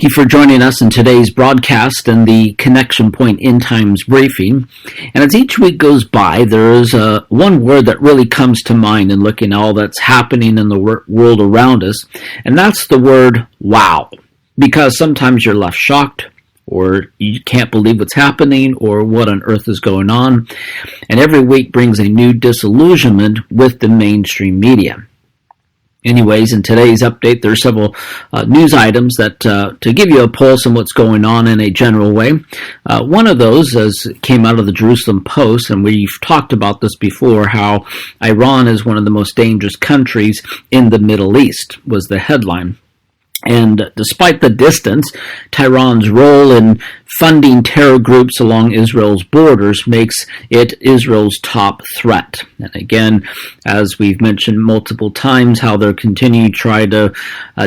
you for joining us in today's broadcast and the Connection Point End Times briefing. And as each week goes by, there is one word that really comes to mind in looking at all that's happening in the world around us, and that's the word wow. Because sometimes you're left shocked, or you can't believe what's happening, or what on earth is going on. And every week brings a new disillusionment with the mainstream media. Anyways, in today's update, there are several news items that to give you a pulse on what's going on in a general way. One of those came out of the Jerusalem Post, and we've talked about this before, how Iran is one of the most dangerous countries in the Middle East, was the headline. And despite the distance, Tehran's role in funding terror groups along Israel's borders makes it Israel's top threat. And again, as we've mentioned multiple times, how they're continuing to try to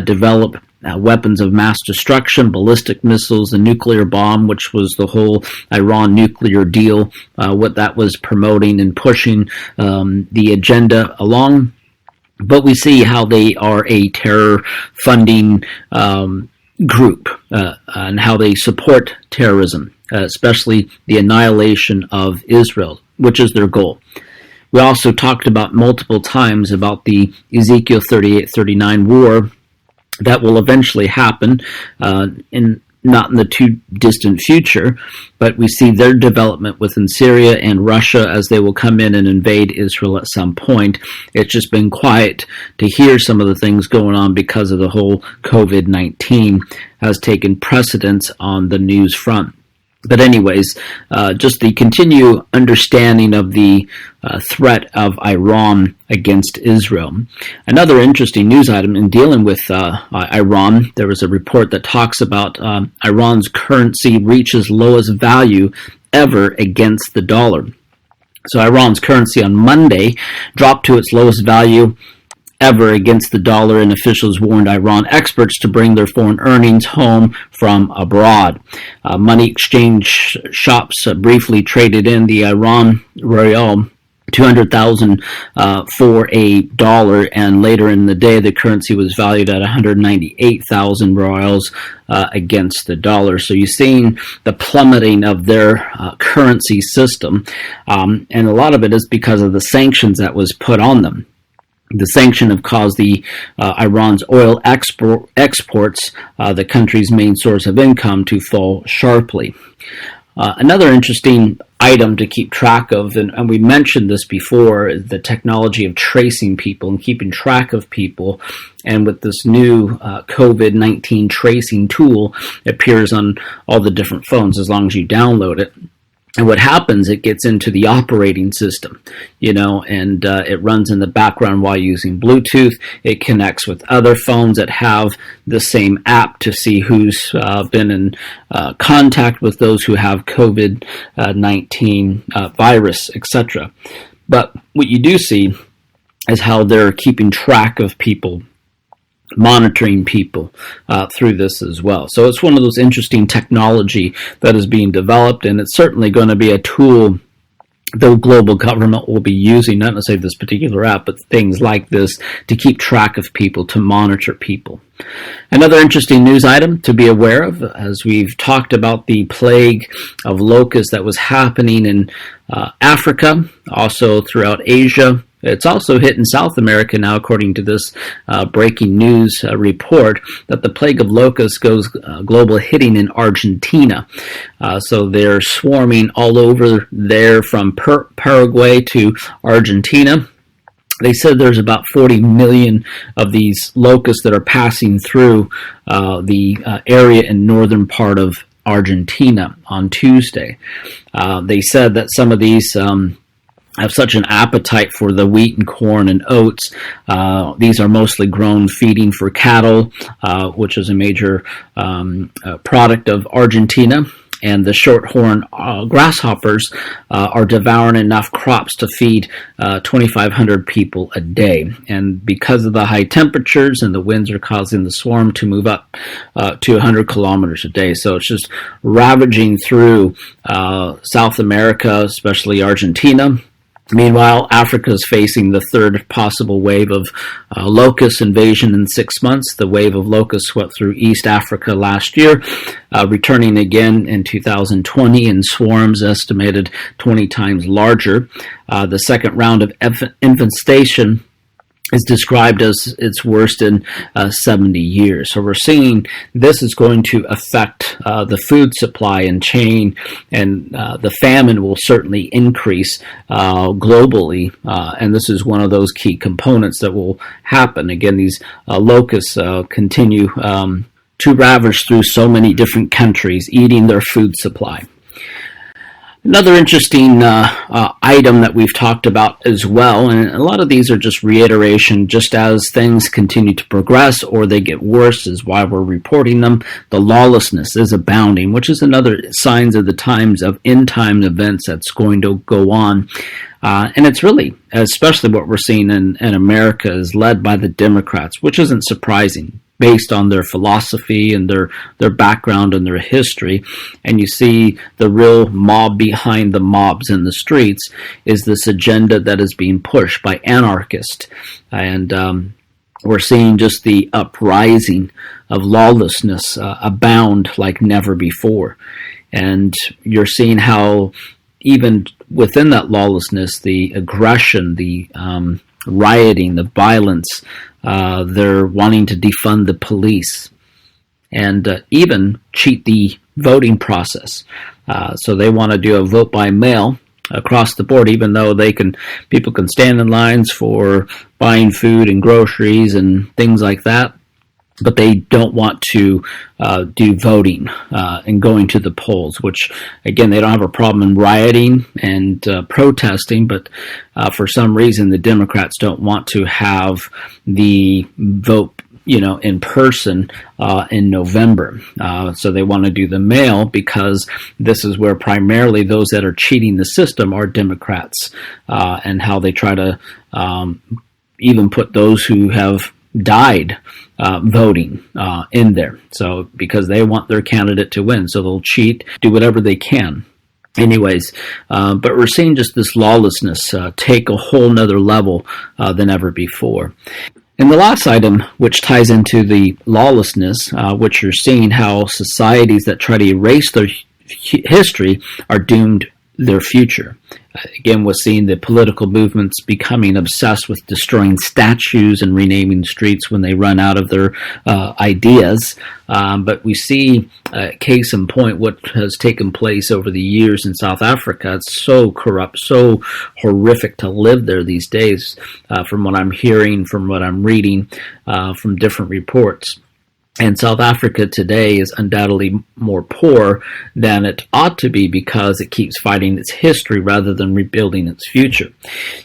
develop weapons of mass destruction, ballistic missiles, the nuclear bomb, which was the whole Iran nuclear deal, what that was promoting and pushing the agenda along. But we see how they are a terror funding group and how they support terrorism, especially the annihilation of Israel, which is their goal. We also talked about multiple times about the Ezekiel 38-39 war that will eventually happen not in the too distant future, but we see their development within Syria and Russia as they will come in and invade Israel at some point. It's just been quiet to hear some of the things going on because of the whole COVID-19 has taken precedence on the news front. But anyways, just the continued understanding of the threat of Iran against Israel. Another interesting news item in dealing with Iran, there was a report that talks about Iran's currency reaches lowest value ever against the dollar. So Iran's currency on Monday dropped to its lowest value ever against the dollar, and officials warned Iran experts to bring their foreign earnings home from abroad. Money exchange shops briefly traded in the Iran rial 200,000 for a dollar, and later in the day the currency was valued at 198,000 rials against the dollar. So you're seeing the plummeting of their currency system, and a lot of it is because of the sanctions that was put on them. The sanction have caused the Iran's oil exports, the country's main source of income, to fall sharply. Another interesting item to keep track of, and we mentioned this before, is the technology of tracing people and keeping track of people. And with this new COVID-19 tracing tool, it appears on all the different phones as long as you download it. And what happens, it gets into the operating system, and it runs in the background while using Bluetooth. It connects with other phones that have the same app to see who's been in contact with those who have COVID-19 virus, etc. But what you do see is how they're keeping track of people, monitoring people through this as well. So it's one of those interesting technology that is being developed, and it's certainly going to be a tool the global government will be using, not necessarily this particular app, but things like this to keep track of people, to monitor people. Another interesting news item to be aware of, as we've talked about the plague of locusts that was happening in Africa, also throughout Asia. It's also hit in South America now, according to this breaking news report, that the plague of locusts goes global, hitting in Argentina. So they're swarming all over there from Paraguay to Argentina. They said there's about 40 million of these locusts that are passing through the area in northern part of Argentina on Tuesday. They said that some of these have such an appetite for the wheat and corn and oats. These are mostly grown feeding for cattle, which is a major product of Argentina. And the shorthorn grasshoppers are devouring enough crops to feed 2,500 people a day. And because of the high temperatures and the winds are causing the swarm to move up to 100 kilometers a day. So it's just ravaging through South America, especially Argentina. Meanwhile, Africa is facing the third possible wave of locust invasion in 6 months. The wave of locusts swept through East Africa last year, returning again in 2020 in swarms estimated 20 times larger. The second round of infestation is described as its worst in 70 years. So we're seeing this is going to affect the food supply and chain, and the famine will certainly increase globally, and this is one of those key components that will happen. Again, these locusts continue to ravage through so many different countries, eating their food supply. Another interesting item that we've talked about as well, and a lot of these are just reiteration, just as things continue to progress or they get worse is why we're reporting them. The lawlessness is abounding, which is another signs of the times of end-time events that's going to go on. And it's really, especially what we're seeing in America, is led by the Democrats, which isn't surprising, based on their philosophy and their background and their history. And you see the real mob behind the mobs in the streets is this agenda that is being pushed by anarchists. And we're seeing just the uprising of lawlessness abound like never before. And you're seeing how even within that lawlessness, the aggression, the rioting, the violence, they're wanting to defund the police and even cheat the voting process. So they want to do a vote by mail across the board, even though people can stand in lines for buying food and groceries and things like that. But they don't want to do voting and going to the polls, which, again, they don't have a problem in rioting and protesting, but for some reason the Democrats don't want to have the vote, in person in November. So they want to do the mail because this is where primarily those that are cheating the system are Democrats, and how they try to even put those who have died voting in there. So because they want their candidate to win, so they'll cheat, do whatever they can. Anyways, but we're seeing just this lawlessness take a whole nother level than ever before. And the last item, which ties into the lawlessness, which you're seeing how societies that try to erase their history are doomed their future. Again, we're seeing the political movements becoming obsessed with destroying statues and renaming streets when they run out of their ideas. But we see, case in point, what has taken place over the years in South Africa. It's so corrupt, so horrific to live there these days, from what I'm hearing, from what I'm reading, from different reports. And South Africa today is undoubtedly more poor than it ought to be because it keeps fighting its history rather than rebuilding its future.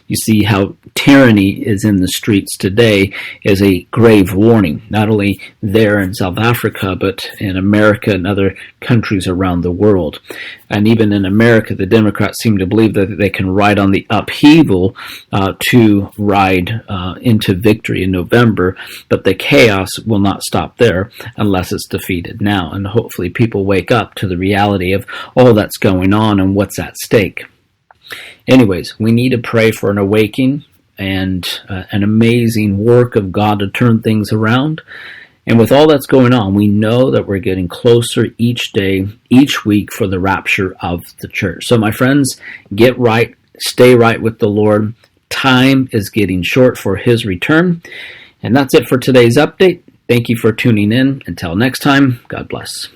You see how tyranny is in the streets today is a grave warning, not only there in South Africa, but in America and other countries around the world. And even in America, the Democrats seem to believe that they can ride on the upheaval to ride into victory in November, but the chaos will not stop there unless it's defeated now. And hopefully people wake up to the reality of all that's going on and what's at stake. Anyways, we need to pray for an awakening and an amazing work of God to turn things around. And with all that's going on, we know that we're getting closer each day, each week for the rapture of the church. So my friends, get right, stay right with the Lord. Time is getting short for His return. And that's it for today's update. Thank you for tuning in. Until next time, God bless.